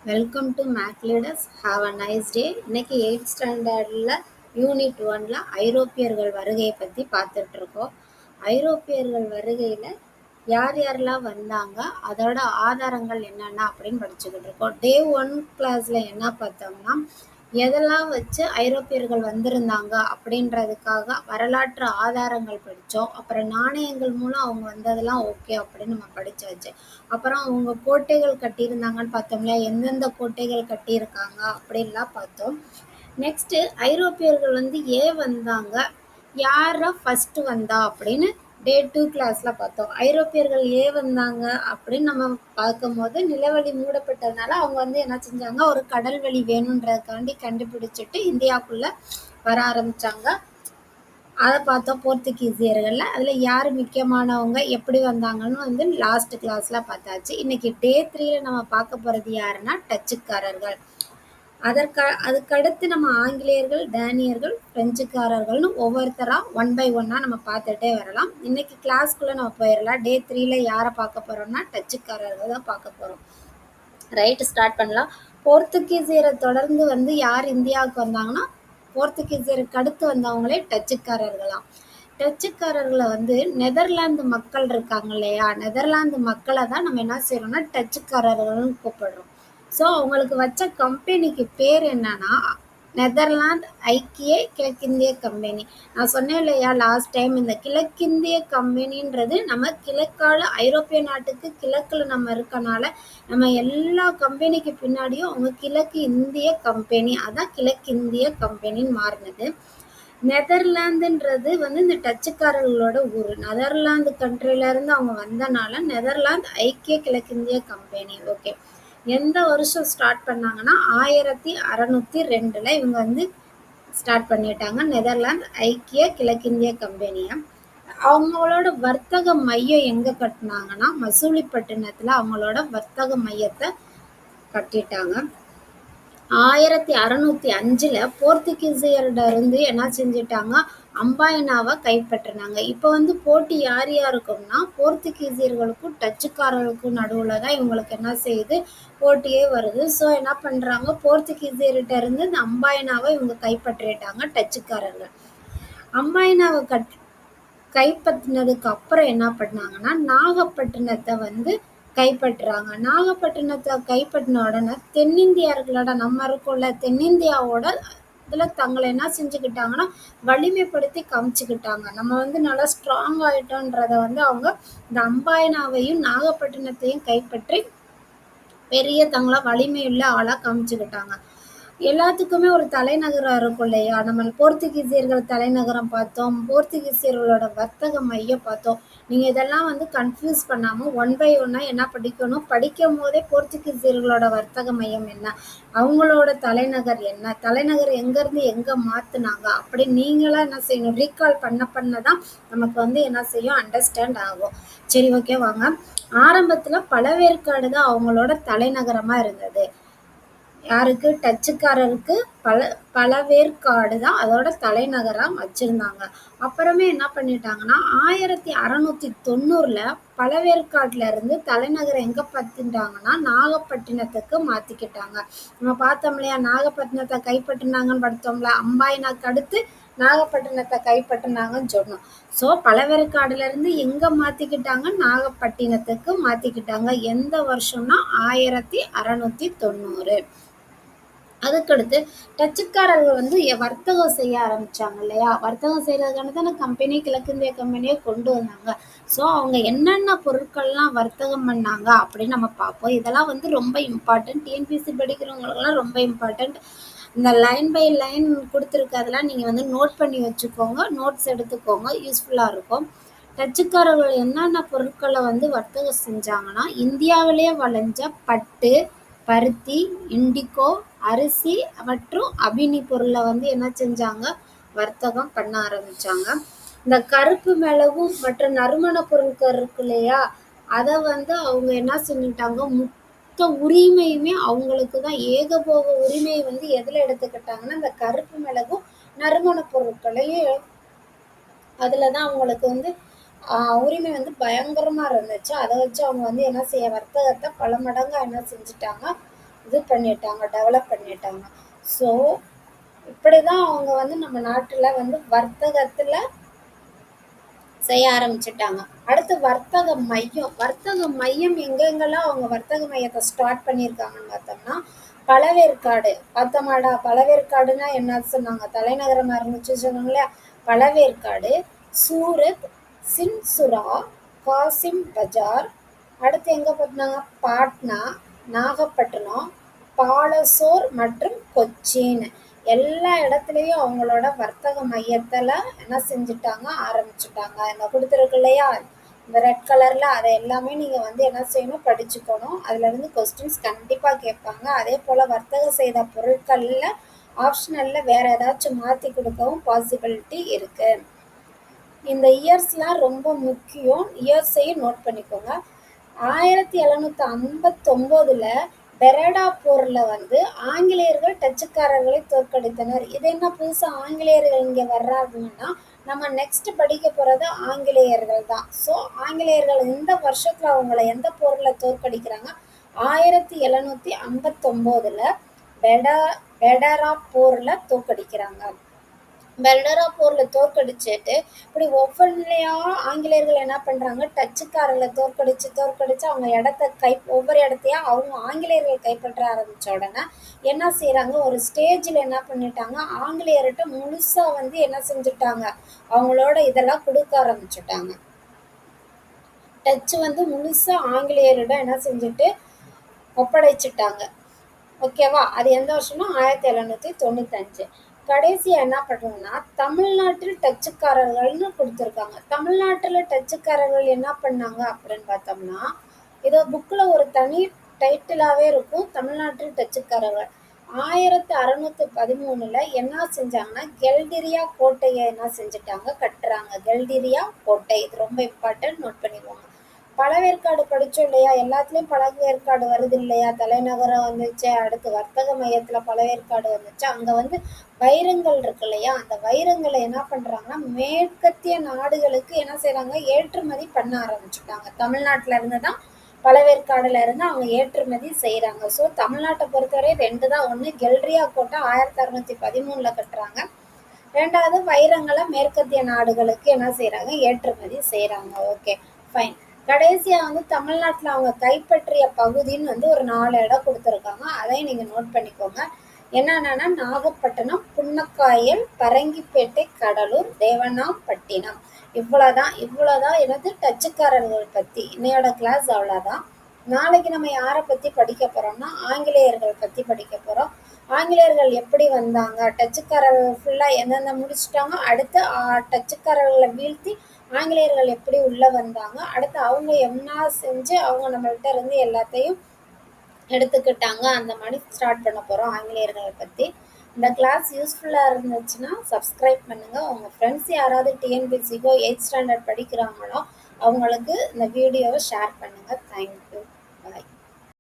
Welcome to make leaders. Have a nice day. இன்னைக்கு 8th ஸ்டாண்டர்டில் unit 1ல் ஐரோப்பியர்கள் வருகையை பற்றி பார்த்துட்ருக்கோம். ஐரோப்பியர்கள் வருகையில் யார் யாரெல்லாம் வந்தாங்க, அதோட ஆதாரங்கள் என்னென்ன அப்படின்னு படிச்சுக்கிட்டு இருக்கோம். டே 1 கிளாஸில் என்ன பார்த்தோம்னா, எதெல்லாம் வச்சு ஐரோப்பியர்கள் வந்திருந்தாங்க அப்படின்றதுக்காக வரலாற்று ஆதாரங்கள் படித்தோம். அப்புறம் நாணயங்கள் மூலம் அவங்க வந்ததெல்லாம் ஓகே அப்படின்னு நம்ம படித்தாச்சு. அப்புறம் அவங்க கோட்டைகள் கட்டியிருந்தாங்கன்னு பார்த்தோம்ல, எந்தெந்த கோட்டைகள் கட்டியிருக்காங்க அப்படின்லாம் பார்த்தோம். நெக்ஸ்ட்டு ஐரோப்பியர்கள் வந்து ஏன் வந்தாங்க, யாரை ஃபஸ்ட்டு வந்தா அப்படின்னு டே 2 கிளாஸில் பார்த்தோம். ஐரோப்பியர்கள் ஏன் வந்தாங்க அப்படின்னு நம்ம பார்க்கும்போது, நிலவழி மூடப்பட்டதுனால அவங்க வந்து என்ன செஞ்சாங்க, ஒரு கடல் வழி வேணுன்றதுக்காண்டி கண்டுபிடிச்சிட்டு இந்தியாவுக்குள்ளே வர ஆரம்பித்தாங்க. அதை பார்த்தோம் போர்த்துகீசியர்களில். அதில் யார் முக்கியமானவங்க, எப்படி வந்தாங்கன்னு வந்து லாஸ்ட் கிளாஸில் பார்த்தாச்சு. இன்றைக்கி டே 3ல் நம்ம பார்க்க போகிறது யாருன்னா டச்சுக்காரர்கள். அதுக்கடுத்து நம்ம ஆங்கிலேயர்கள், டேனியர்கள், பிரெஞ்சுக்காரர்கள்னு ஒவ்வொருத்தராக 1 by 1 நம்ம பார்த்துட்டே வரலாம். இன்னைக்கு கிளாஸ்க்குள்ளே நம்ம போயிடலாம். டே 3ல் யாரை பார்க்க போகிறோம்னா டச்சுக்காரர்கள் தான் பார்க்க போகிறோம். ரைட்டு, ஸ்டார்ட் பண்ணலாம். போர்த்துகீசியரை தொடர்ந்து வந்து யார் இந்தியாவுக்கு வந்தாங்கன்னா, போர்த்துகீசியருக்கு அடுத்து வந்தவங்களே டச்சுக்காரர்களாம். டச்சுக்காரர்களை வந்து நெதர்லாந்து மக்கள் இருக்காங்க இல்லையா, நெதர்லாந்து மக்களை தான் நம்ம என்ன செய்யறோம்னா டச்சுக்காரர்கள்னு கூப்பிடுறோம். ஸோ அவங்களுக்கு வச்ச கம்பெனிக்கு பேர் என்னன்னா நெதர்லாந்து ஐக்கிய கிழக்கிந்திய கம்பெனி. நான் சொன்னேன் இல்லையா லாஸ்ட் டைம், இந்த கிழக்கிந்திய கம்பெனின்றது நம்ம கிழக்கால ஐரோப்பிய நாட்டுக்கு கிழக்கில் நம்ம இருக்கனால நம்ம எல்லா கம்பெனிக்கு பின்னாடியும் அவங்க கிழக்கு இந்திய கம்பெனி, அதான் கிழக்கிந்திய கம்பெனின்னு மாறினது. நெதர்லாந்துன்றது வந்து இந்த டச்சுக்காரர்களோட ஊர். நெதர்லாந்து கண்ட்ரிலேருந்து அவங்க வந்தனால நெதர்லாந்து ஐக்கிய கிழக்கிந்திய கம்பெனி. ஓகே, எந்த வருஷம் ஸ்டார்ட் பண்ணாங்கன்னா 1602 இவங்க வந்து ஸ்டார்ட் பண்ணிட்டாங்க நெதர்லாந்து ஐக்கிய கிழக்கிந்திய கம்பெனியை. அவங்களோட வர்த்தக மையம் எங்கே கட்டினாங்கன்னா மசூலிப்பட்டினத்தில் அவங்களோட வர்த்தக மையத்தை கட்டிட்டாங்க. 1605 போர்த்துகீசியர்கிட்ட இருந்து என்ன செஞ்சிட்டாங்க, அம்பாயினாவை கைப்பற்றினாங்க. இப்போ வந்து போட்டி யார் யாருக்கும்னா போர்த்துகீசியர்களுக்கும் டச்சுக்காரர்களுக்கும் நடுவில் தான் இவங்களுக்கு என்ன செய்யுது, போட்டியே வருது. ஸோ என்ன பண்ணுறாங்க, போர்த்துகீசியர்கிட்ட இருந்து இந்த அம்பாயினாவை இவங்க கைப்பற்றிட்டாங்க டச்சுக்காரர்கள். அம்பாயினாவை கைப்பற்றினதுக்கு அப்புறம் என்ன பண்ணாங்கன்னா நாகப்பட்டினத்தை வந்து கைப்பற்றுறாங்க. நாகப்பட்டினத்தை கைப்பற்றின உடனே தென்னிந்தியர்களோட நம்ம இருக்கோம்ல தென்னிந்தியாவோட இதில் தங்களை என்ன செஞ்சுக்கிட்டாங்கன்னா வலிமைப்படுத்தி காமிச்சுக்கிட்டாங்க. நம்ம வந்து நல்லா ஸ்ட்ராங் ஆகிட்டோன்றதை வந்து அவங்க இந்த அம்பாயினாவையும் நாகப்பட்டினத்தையும் கைப்பற்றி பெரிய தங்கள வலிமையுள்ள ஆளாக காமிச்சுக்கிட்டாங்க. எல்லாத்துக்குமே ஒரு தலைநகரம் இருக்கும் இல்லையா, நம்ம போர்த்துகீசியர்கள் தலைநகரம் பார்த்தோம், போர்த்துகீசியர்களோட வர்த்தக மையம் பார்த்தோம். நீங்கள் இதெல்லாம் வந்து கன்ஃபியூஸ் பண்ணாமல் 1 by 1 என்ன படிக்கணும், படிக்கும் போதே போர்த்துகீசியர்களோட வர்த்தக மையம் என்ன, அவங்களோட தலைநகர் என்ன, தலைநகர் எங்கேருந்து எங்கே மாற்றினாங்க அப்படி நீங்களாம் என்ன செய்யணும், ரீகால் பண்ண தான் நமக்கு வந்து என்ன செய்யும், அண்டர்ஸ்டாண்ட் ஆகும். சரி, ஓகே வாங்க. ஆரம்பத்தில் பழவேற்காடு தான் அவங்களோட தலைநகரமாக இருந்தது. யாருக்கு, டச்சுக்காரருக்கு பழவேற்காடு தான் அதோட தலைநகராக வச்சுருந்தாங்க. அப்புறமே என்ன பண்ணிட்டாங்கன்னா 1690 பழவேற்காட்டில் இருந்து தலைநகரை எங்கே பார்த்துட்டாங்கன்னா நாகப்பட்டினத்துக்கு மாற்றிக்கிட்டாங்க. நம்ம பார்த்தோம் இல்லையா, நாகப்பட்டினத்தை கைப்பற்றினாங்கன்னு பார்த்தோம்ல, அம்பாயினாக்கு அடுத்து நாகப்பட்டினத்தை கைப்பற்றினாங்கன்னு சொன்னோம். ஸோ பழவேற்காடுலேருந்து எங்கே மாற்றிக்கிட்டாங்க, நாகப்பட்டினத்துக்கு மாற்றிக்கிட்டாங்க. எந்த வருஷம்னா 1690. அதுக்கடுத்து டச்சுக்காரர்கள் வந்து வர்த்தகம் செய்ய ஆரம்பித்தாங்க இல்லையா, வர்த்தகம் செய்கிறதுக்கான தானே கம்பெனி கிழக்கிந்திய கம்பெனியை கொண்டு வந்தாங்க. ஸோ அவங்க என்னென்ன பொருட்கள்லாம் வர்த்தகம் பண்ணாங்க அப்படின்னு நம்ம பார்ப்போம். இதெல்லாம் வந்து ரொம்ப இம்பார்ட்டன்ட், டிஎன்பிசி படிக்கிறவங்களுக்கெல்லாம் ரொம்ப இம்பார்ட்டன்ட். இந்த லைன் பை லைன் கொடுத்துருக்கதெல்லாம் நீங்கள் வந்து நோட் பண்ணி வச்சுக்கோங்க, நோட்ஸ் எடுத்துக்கோங்க, யூஸ்ஃபுல்லாக இருக்கும். டச்சுக்காரர்கள் என்னென்ன பொருட்களை வந்து வர்த்தகம் செஞ்சாங்கன்னா இந்தியாவிலே விளைஞ்ச பட்டு, பருத்தி, இண்டிகோ, அரிசி மற்றும் அபினி பொருளை வந்து என்ன செஞ்சாங்க, வர்த்தகம் பண்ண ஆரம்பித்தாங்க. இந்த கருப்பு மிளகும் மற்ற நறுமண பொருட்கள் இருக்கு இல்லையா, அதை வந்து அவங்க என்ன செஞ்சுட்டாங்க, மொத்த உரிமையுமே அவங்களுக்கு தான், ஏகபோக உரிமையை வந்து எதில் எடுத்துக்கிட்டாங்கன்னா இந்த கருப்பு மிளகும் நறுமண பொருட்களையும் அதில் தான் அவங்களுக்கு வந்து உரிமை வந்து பயங்கரமாக இருந்துச்சு. அதை வச்சு அவங்க வந்து என்ன செய்ய, வர்த்தகத்தை பல மடங்காக என்ன செஞ்சுட்டாங்க, இது பண்ணிட்டாங்க, டெவலப் பண்ணிட்டாங்க. ஸோ இப்படி தான் அவங்க வந்து நம்ம நாட்டில் வந்து வர்த்தகத்தில் செய்ய ஆரம்பிச்சுட்டாங்க. அடுத்து வர்த்தக மையம் எங்கெங்கெல்லாம் அவங்க வர்த்தக மையத்தை ஸ்டார்ட் பண்ணியிருக்காங்கன்னு பார்த்தோம்னா, பழவேற்காடு பார்த்தோமாடா. பழவேற்காடுனா என்ன சொன்னாங்க, தலைநகரமாக இருந்துச்சு சொன்னாங்க இல்லையா. பழவேற்காடு, சூரத், சின்சுரா, காசிம் பஜார், அடுத்து எங்கே பார்த்தாங்க, பாட்னா, நாகப்பட்டினம், பாலசோர் மற்றும் கொச்சின். எல்லா இடத்துலையும் அவங்களோட வர்த்தக மையத்தில் என்ன செஞ்சுட்டாங்க, ஆரம்பிச்சுட்டாங்க. இந்த கொடுத்துருக்கு இல்லையா இந்த ரெட் கலரில், அதை எல்லாமே நீங்கள் வந்து என்ன செய்யணும், படிச்சுக்கணும். அதுலேருந்து கொஸ்டின்ஸ் கண்டிப்பாக கேட்பாங்க. அதே போல் வர்த்தகம் செய்த பொருட்களில் ஆப்ஷனலில் வேறு ஏதாச்சும் மாற்றி கொடுக்கவும் பாசிபிலிட்டி இருக்குது. இந்த இயர்ஸ்லாம் ரொம்ப முக்கியம். இயர்ஸையும் நோட் பண்ணிக்கோங்க. 1759 பெரடா போரில் வந்து ஆங்கிலேயர்கள் டச்சுக்காரர்களை தோற்கடித்தனர். இது என்ன புதுசாக ஆங்கிலேயர்கள் இங்கே வர்றாங்கன்னா, நம்ம நெக்ஸ்ட் படிக்க போகிறது ஆங்கிலேயர்கள் தான். ஸோ ஆங்கிலேயர்கள் இந்த வருஷத்தில் அவங்கள எந்த போரில் தோற்கடிக்கிறாங்க, 1759 பெடரா போரில் தோற்கடிக்கிறாங்க. பெர்டரா போரில் தோற்கடிச்சிட்டு இப்படி ஒவ்வொன்றையா ஆங்கிலேயர்கள் என்ன பண்ணுறாங்க, டச்சுக்காரர்களை தோற்கடிச்சு அவங்க ஒவ்வொரு இடத்தையா அவங்க ஆங்கிலேயர்கள் கைப்பற்ற ஆரம்பித்த உடனே என்ன செய்கிறாங்க, ஒரு ஸ்டேஜில் என்ன பண்ணிட்டாங்க, ஆங்கிலேயர்கிட்ட முழுசாக வந்து என்ன செஞ்சுட்டாங்க, அவங்களோட இதெல்லாம் கொடுக்க ஆரம்பிச்சுட்டாங்க. டச்சு வந்து முழுசாக ஆங்கிலேயரிடம் என்ன செஞ்சுட்டு ஒப்படைச்சிட்டாங்க. ஓகேவா. அது எந்த வருஷம்னா 1795. கடைசியாக என்ன பண்ணுறோம்னா, தமிழ்நாட்டில் டச்சுக்காரர்கள்னு கொடுத்துருக்காங்க. தமிழ்நாட்டில் டச்சுக்காரர்கள் என்ன பண்ணாங்க அப்படின்னு பார்த்தோம்னா, இதோ புக்கில் ஒரு தனி டைட்டிலாகவே இருக்கும், தமிழ்நாட்டில் டச்சுக்காரர்கள். 1613 என்ன செஞ்சாங்கன்னா, கெல்டிரியா கோட்டையை என்ன செஞ்சுட்டாங்க, கட்டுறாங்க. கெல்டிரியா கோட்டை, இது ரொம்ப இம்பார்ட்டன்ட், நோட் பண்ணிடுவாங்க. பழவேற்காடு படித்தோம் இல்லையா, எல்லாத்துலேயும் பழவேற்காடு வருது இல்லையா, தலைநகரம் வந்துச்சு, அடுத்து வர்த்தக மையத்தில் பழவேற்காடு வந்துச்சு. அங்கே வந்து வைரங்கள் இருக்கு இல்லையா, அந்த வைரங்களை என்ன பண்ணுறாங்கன்னா, மேற்கத்திய நாடுகளுக்கு என்ன செய்கிறாங்க, ஏற்றுமதி பண்ண ஆரம்பிச்சுட்டாங்க. தமிழ்நாட்டில் இருந்து தான், பழவேற்காடுல இருந்து அவங்க ஏற்றுமதி செய்கிறாங்க. ஸோ தமிழ்நாட்டை பொறுத்தவரை 2 தான். ஒன்று கெல்ரியா கோட்டை 1613 கட்டுறாங்க. 2வது வைரங்களை மேற்கத்திய நாடுகளுக்கு என்ன செய்கிறாங்க, ஏற்றுமதி செய்கிறாங்க. Okay fine. கடைசியாக வந்து தமிழ்நாட்டில் அவங்க கைப்பற்றிய பகுதின்னு வந்து ஒரு 4 இடம் கொடுத்துருக்காங்க. அதையும் நீங்கள் நோட் பண்ணிக்கோங்க. என்னென்னா, நாகப்பட்டினம், புன்னக்காயல், பரங்கிப்பேட்டை, கடலூர், தேவனாம்பட்டினம். இவ்வளோதான் எனது டச்சுக்காரர்கள் பற்றி. இன்னையோட கிளாஸ் அவ்வளோதான். நாளைக்கு நம்ம யாரை பற்றி படிக்க போகிறோம்னா, ஆங்கிலேயர்கள் பற்றி படிக்க போகிறோம். ஆங்கிலேயர்கள் எப்படி வந்தாங்க, டச்சுக்காரர்கள் ஃபுல்லாக எந்தெந்த முடிச்சுட்டாங்க, அடுத்து டச்சுக்காரர்களை வீழ்த்தி ஆங்கிலேயர்கள் எப்படி உள்ளே வந்தாங்க, அடுத்து அவங்க என்ன செஞ்சு அவங்க நம்மள்கிட்ட இருந்து எல்லாத்தையும் எடுத்துக்கிட்டாங்க, அந்த மாதிரி ஸ்டார்ட் பண்ண போகிறோம் ஆங்கிலேயர்களை பற்றி. இந்த கிளாஸ் யூஸ்ஃபுல்லாக இருந்துச்சுன்னா சப்ஸ்கிரைப் பண்ணுங்கள். உங்கள் ஃப்ரெண்ட்ஸ் யாராவது டிஎன்பிசிக்கோ 8th ஸ்டாண்டர்ட் படிக்கிறாங்களோ அவங்களுக்கு இந்த வீடியோவை ஷேர் பண்ணுங்கள். தேங்க்யூ.